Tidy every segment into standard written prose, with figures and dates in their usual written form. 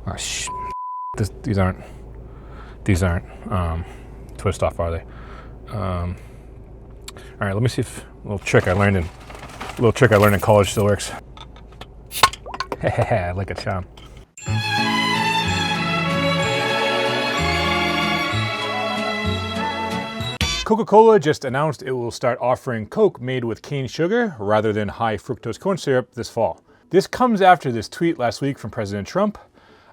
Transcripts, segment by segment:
Oh, these aren't twist off, are they? All right, let me see if a little trick I learned in college still works. Like a charm. Coca-Cola just announced it will start offering Coke made with cane sugar rather than high fructose corn syrup this fall. This comes after this tweet last week from President Trump.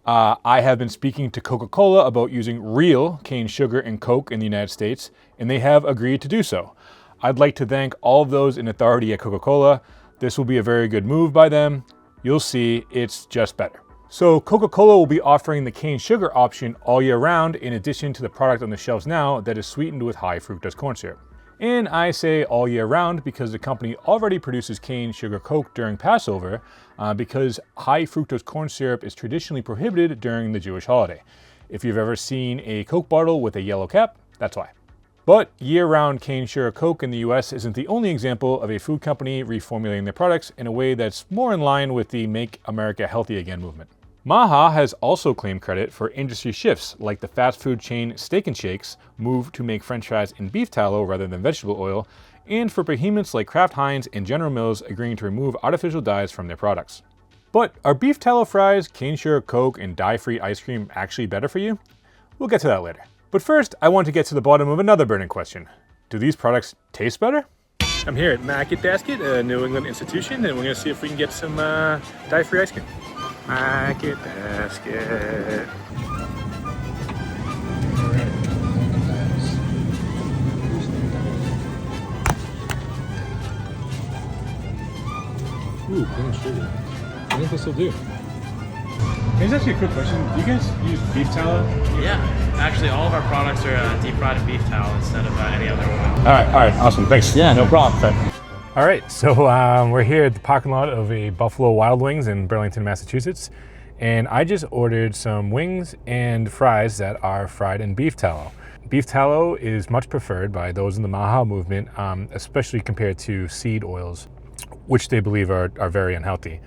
I have been speaking to Coca-Cola about using real cane sugar in Coke in the United States, and they have agreed to do so. I'd like to thank all of those in authority at Coca-Cola. This will be a very good move by them. You'll see, it's just better. So Coca-Cola will be offering the cane sugar option all year round in addition to the product on the shelves now that is sweetened with high fructose corn syrup. And I say all year round because the company already produces cane sugar Coke during Passover because high fructose corn syrup is traditionally prohibited during the Jewish holiday. If you've ever seen a Coke bottle with a yellow cap, that's why. But year-round cane sugar Coke in the US isn't the only example of a food company reformulating their products in a way that's more in line with the Make America Healthy Again movement. MAHA has also claimed credit for industry shifts like the fast food chain Steak and Shake's move to make french fries in beef tallow rather than vegetable oil, and for behemoths like Kraft, Heinz, and General Mills agreeing to remove artificial dyes from their products. But are beef tallow fries, cane sugar Coke, and dye-free ice cream actually better for you? We'll get to that later. But first, I want to get to the bottom of another burning question. Do these products taste better? I'm here at Market Basket, a New England institution, and we're going to see if we can get some dye-free ice cream. Market Basket. Ooh, brown sugar. I think this will do. Here's actually a quick question. Do you guys use beef tallow? Yeah, actually all of our products are deep fried in beef tallow instead of any other oil. All right, awesome, thanks. Yeah, no problem. All right, so we're here at the parking lot of a Buffalo Wild Wings in Burlington, Massachusetts, and I just ordered some wings and fries that are fried in beef tallow. Beef tallow is much preferred by those in the MAHA movement, especially compared to seed oils, which they believe are very unhealthy.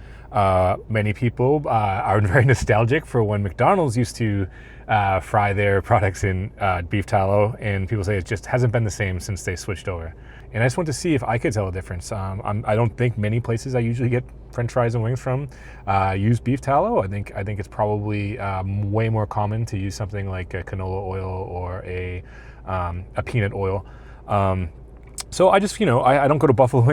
Many people are very nostalgic for when McDonald's used to fry their products in beef tallow, and people say it just hasn't been the same since they switched over. And I just want to see if I could tell a difference. I don't think many places I usually get French fries and wings from use beef tallow. I think it's probably way more common to use something like a canola oil or a peanut oil. So I just, I don't go to Buffalo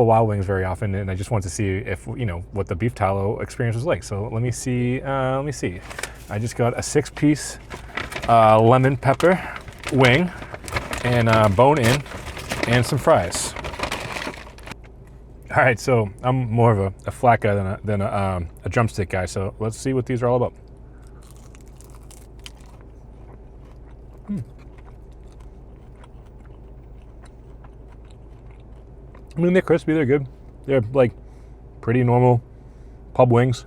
Wild Wings very often, and I just want to see if, what the beef tallow experience was like. So let me see. I just got a 6-piece lemon pepper wing and bone in and some fries. All right, so I'm more of a flat guy than a drumstick guy. So let's see what these are all about. I mean, they're crispy, they're good. They're like pretty normal pub wings.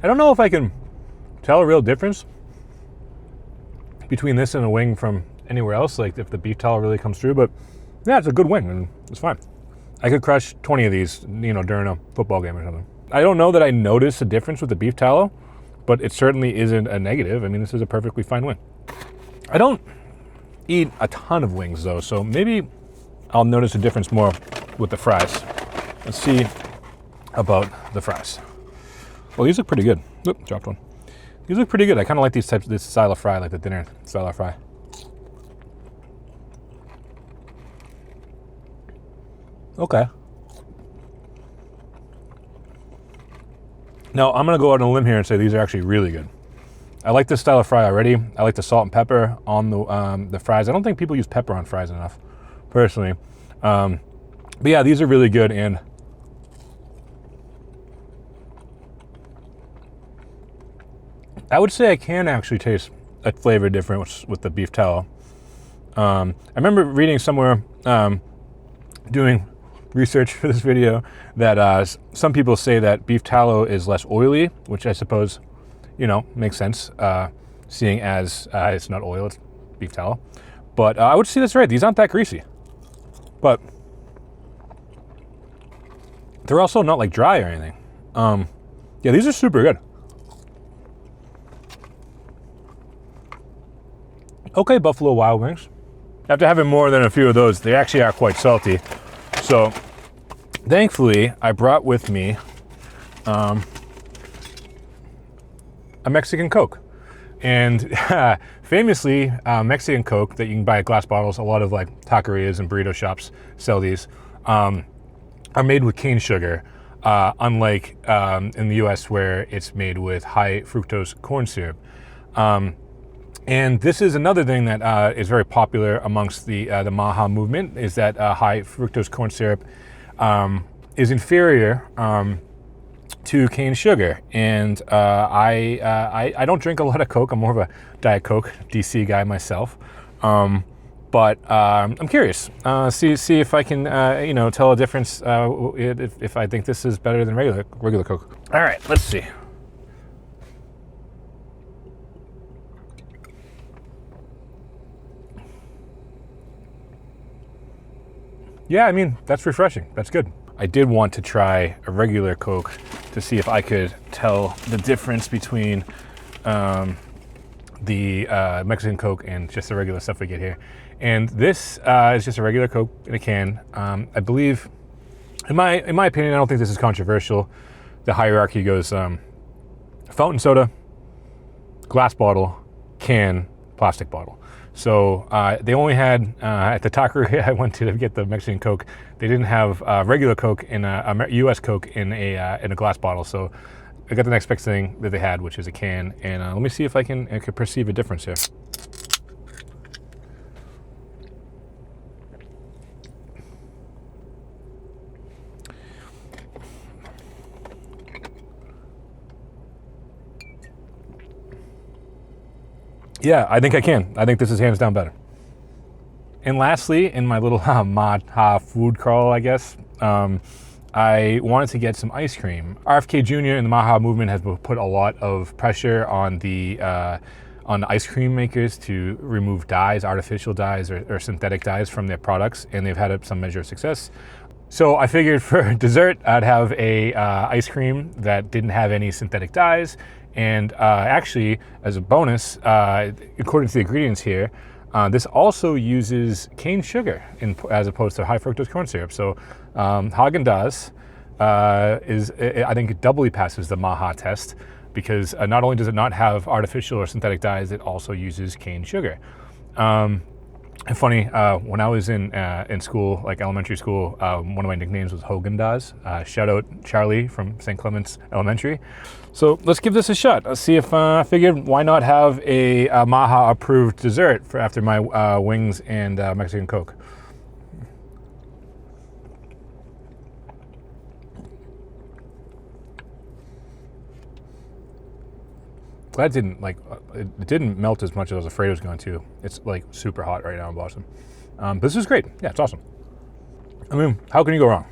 I don't know if I can tell a real difference between this and a wing from anywhere else, like if the beef tallow really comes through, but yeah, it's a good wing and it's fine. I could crush 20 of these, during a football game or something. I don't know that I notice a difference with the beef tallow, but it certainly isn't a negative. I mean, this is a perfectly fine wing. I don't eat a ton of wings though, so maybe I'll notice a difference more with the fries. Let's see about the fries. Well, these look pretty good. Oop, dropped one. These look pretty good. I kind of like this style of fry, like the dinner style of fry. Okay. Now, I'm going to go out on a limb here and say these are actually really good. I like this style of fry already. I like the salt and pepper on the fries. I don't think people use pepper on fries enough, personally. But yeah, these are really good, and I would say I can actually taste a flavor difference with the beef tallow. I remember reading somewhere, doing research for this video, that some people say that beef tallow is less oily, which I suppose, makes sense, seeing as it's not oil, it's beef tallow. But I would say that's right. These aren't that greasy. But They're also not like dry or anything. Yeah, these are super good. Okay, Buffalo Wild Wings. After having more than a few of those, they actually are quite salty. So thankfully, I brought with me a Mexican Coke. And famously, Mexican Coke that you can buy at glass bottles, a lot of like taquerias and burrito shops sell these, are made with cane sugar, unlike in the US where it's made with high fructose corn syrup. And this is another thing that is very popular amongst the MAHA movement, is that high fructose corn syrup is inferior to cane sugar. And I don't drink a lot of Coke. I'm more of a Diet Coke DC guy myself. But I'm curious. See if I can tell a difference if I think this is better than regular Coke. All right, let's see. Yeah, I mean, that's refreshing. That's good. I did want to try a regular Coke to see if I could tell the difference between the Mexican Coke and just the regular stuff we get here. And this is just a regular Coke in a can. I believe, in my opinion, I don't think this is controversial. The hierarchy goes fountain soda, glass bottle, can, plastic bottle. So they only had, at the taqueria I went to get the Mexican Coke, they didn't have regular Coke in a US Coke in a glass bottle. So I got the next best thing that they had, which is a can. And let me see if I can perceive a difference here. Yeah, I think I can. I think this is hands down better. And lastly, in my little MAHA food crawl, I guess, I wanted to get some ice cream. RFK Jr. and the MAHA movement has put a lot of pressure on the ice cream makers to remove dyes, artificial dyes or synthetic dyes from their products, and they've had some measure of success. So I figured for dessert, I'd have a ice cream that didn't have any synthetic dyes. And actually, as a bonus, according to the ingredients here, this also uses cane sugar as opposed to high fructose corn syrup. So Haagen-Dazs I think it doubly passes the MAHA test because not only does it not have artificial or synthetic dyes, it also uses cane sugar. And funny, when I was in school, like elementary school, one of my nicknames was Hogan-Dazs. Shout out Charlie from St. Clement's Elementary. So let's give this a shot. Let's see if I figured why not have a MAHA-approved dessert for after my wings and Mexican Coke. Glad it didn't melt as much as I was afraid it was going to. It's like super hot right now in Boston. This is great. Yeah, it's awesome. I mean, how can you go wrong?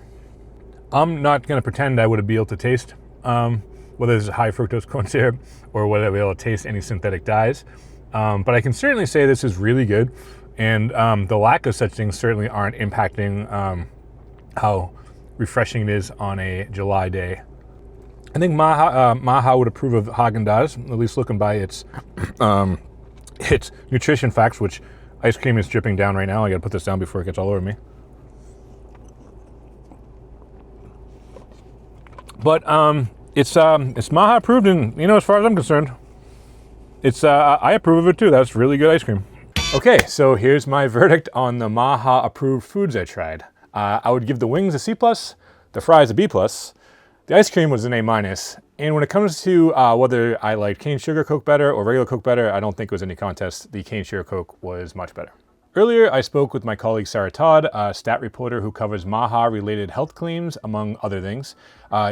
I'm not going to pretend I would be able to taste whether this is high fructose corn syrup or whether I'll be able to taste any synthetic dyes. But I can certainly say this is really good. And the lack of such things certainly aren't impacting how refreshing it is on a July day. I think MAHA would approve of Haagen-Dazs, at least looking by its nutrition facts, which ice cream is dripping down right now. I gotta put this down before it gets all over me. But it's MAHA approved, and as far as I'm concerned, I approve of it too. That's really good ice cream. Okay, so here's my verdict on the MAHA approved foods I tried. I would give the wings a C+, the fries a B+. The ice cream was an A-, and when it comes to whether I liked cane sugar Coke better or regular Coke better, I don't think it was any contest. The cane sugar Coke was much better. Earlier, I spoke with my colleague Sarah Todd, a stat reporter who covers MAHA-related health claims, among other things.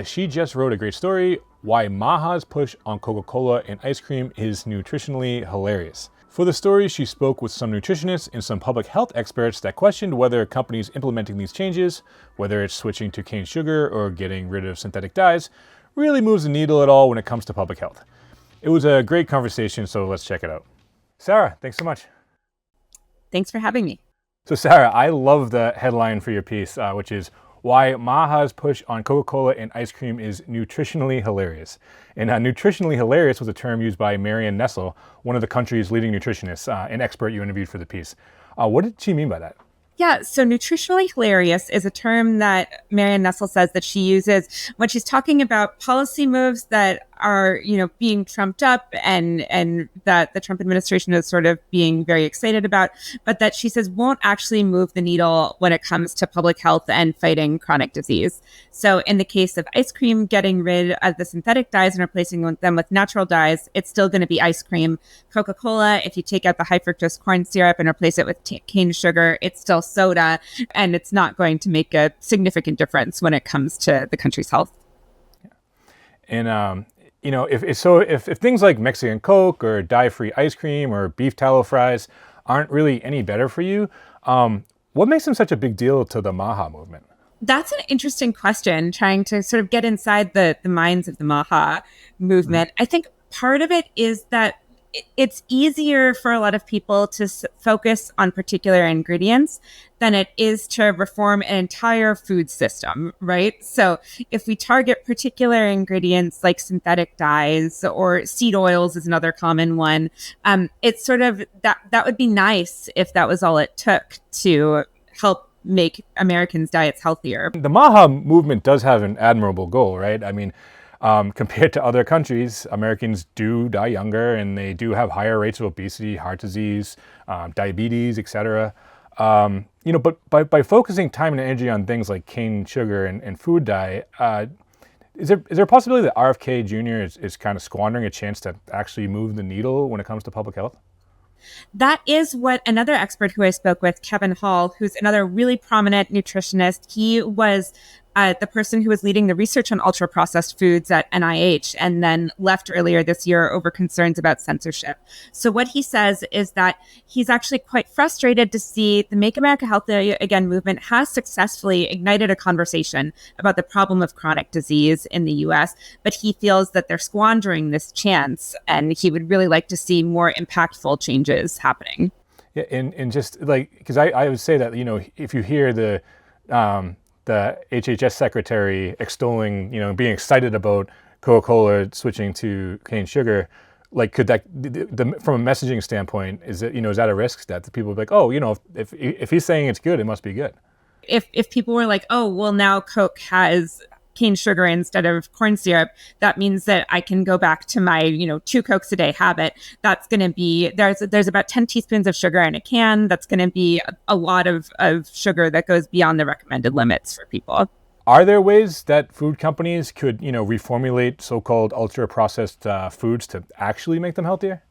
She just wrote a great story, Why MAHA's Push on Coca-Cola and Ice Cream is Nutritionally Hilarious. For the story, she spoke with some nutritionists and some public health experts that questioned whether companies implementing these changes, whether it's switching to cane sugar or getting rid of synthetic dyes, really moves the needle at all when it comes to public health. It was a great conversation, so let's check it out. Sarah, thanks so much. Thanks for having me. So Sarah, I love the headline for your piece, which is, why MAHA's push on Coca-Cola and ice cream is nutritionally hilarious. And nutritionally hilarious was a term used by Marianne Nessel, one of the country's leading nutritionists, an expert you interviewed for the piece. What did she mean by that? Yeah, so nutritionally hilarious is a term that Marianne Nessel says that she uses when she's talking about policy moves that are, being trumped up and that the Trump administration is sort of being very excited about, but that she says won't actually move the needle when it comes to public health and fighting chronic disease. So in the case of ice cream, getting rid of the synthetic dyes and replacing them with natural dyes, it's still going to be ice cream. Coca-Cola, if you take out the high fructose corn syrup and replace it with cane sugar, it's still soda, and it's not going to make a significant difference when it comes to the country's health. And if things like Mexican Coke or dye-free ice cream or beef tallow fries aren't really any better for you, what makes them such a big deal to the MAHA movement? That's an interesting question, trying to sort of get inside the minds of the MAHA movement. I think part of it is that it's easier for a lot of people to focus on particular ingredients than it is to reform an entire food system, right? So if we target particular ingredients like synthetic dyes or seed oils is another common one, it's sort of that would be nice if that was all it took to help make Americans' diets healthier. The MAHA movement does have an admirable goal, right? I mean, compared to other countries, Americans do die younger and they do have higher rates of obesity, heart disease, diabetes, etc. But by focusing time and energy on things like cane sugar and food dye, is there a possibility that RFK Jr. is kind of squandering a chance to actually move the needle when it comes to public health? That is what another expert who I spoke with, Kevin Hall, who's another really prominent nutritionist, he was the person who was leading the research on ultra-processed foods at NIH and then left earlier this year over concerns about censorship. So what he says is that he's actually quite frustrated to see the Make America Healthy Again movement has successfully ignited a conversation about the problem of chronic disease in the U.S., but he feels that they're squandering this chance and he would really like to see more impactful changes happening. Yeah, and just like, because I would say that, if you hear the HHS secretary extolling, being excited about Coca-Cola switching to cane sugar, like could that, from a messaging standpoint, is that a risk that the people will be like, oh, if he's saying it's good, it must be good? If people were like, oh, well, now Coke has cane sugar instead of corn syrup, that means that I can go back to my, 2 Cokes a day habit. That's going to be, there's about 10 teaspoons of sugar in a can. That's going to be a lot of sugar that goes beyond the recommended limits for people. Are there ways that food companies could, reformulate so-called ultra-processed foods to actually make them healthier?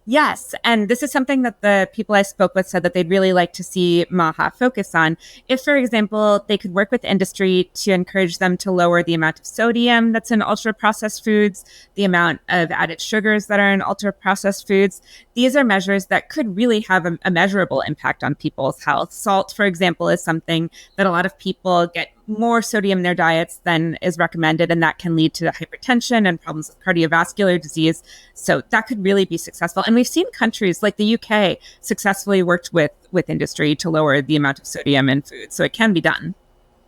Yes. And this is something that the people I spoke with said that they'd really like to see MAHA focus on. If, for example, they could work with industry to encourage them to lower the amount of sodium that's in ultra-processed foods, the amount of added sugars that are in ultra-processed foods, these are measures that could really have a measurable impact on people's health. Salt, for example, is something that a lot of people get more sodium in their diets than is recommended, and that can lead to hypertension and problems with cardiovascular disease. So that could really be successful. And we've seen countries like the UK successfully worked with industry to lower the amount of sodium in food. So it can be done.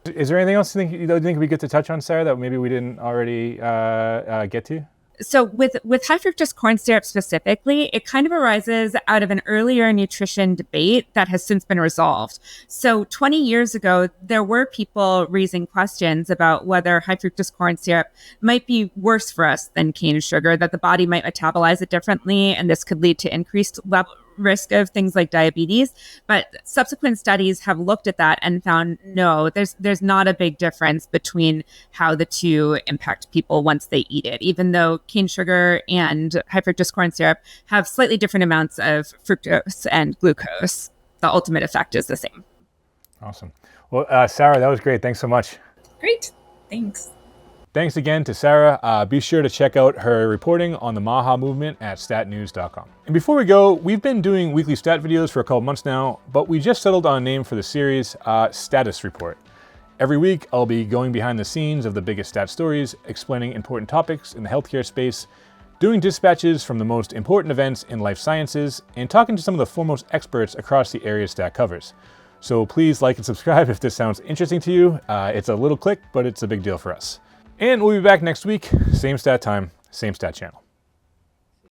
Is there anything else you think we get to touch on, Sarah, that maybe we didn't already get to? So with high fructose corn syrup specifically, it kind of arises out of an earlier nutrition debate that has since been resolved. So 20 years ago, there were people raising questions about whether high fructose corn syrup might be worse for us than cane sugar, that the body might metabolize it differently, and this could lead to increased risk of things like diabetes. But subsequent studies have looked at that and found no, there's not a big difference between how the two impact people once they eat it, even though cane sugar and high fructose corn syrup have slightly different amounts of fructose and glucose. The ultimate effect is the same. Awesome. Well, Sarah, that was great. Thanks so much. Great. Thanks. Thanks again to Sarah. Be sure to check out her reporting on the MAHA movement at statnews.com. And before we go, we've been doing weekly stat videos for a couple months now, but we just settled on a name for the series, Status Report. Every week, I'll be going behind the scenes of the biggest stat stories, explaining important topics in the healthcare space, doing dispatches from the most important events in life sciences, and talking to some of the foremost experts across the areas Stat covers. So please like and subscribe if this sounds interesting to you. It's a little click, but it's a big deal for us. And we'll be back next week, same stat time, same stat channel.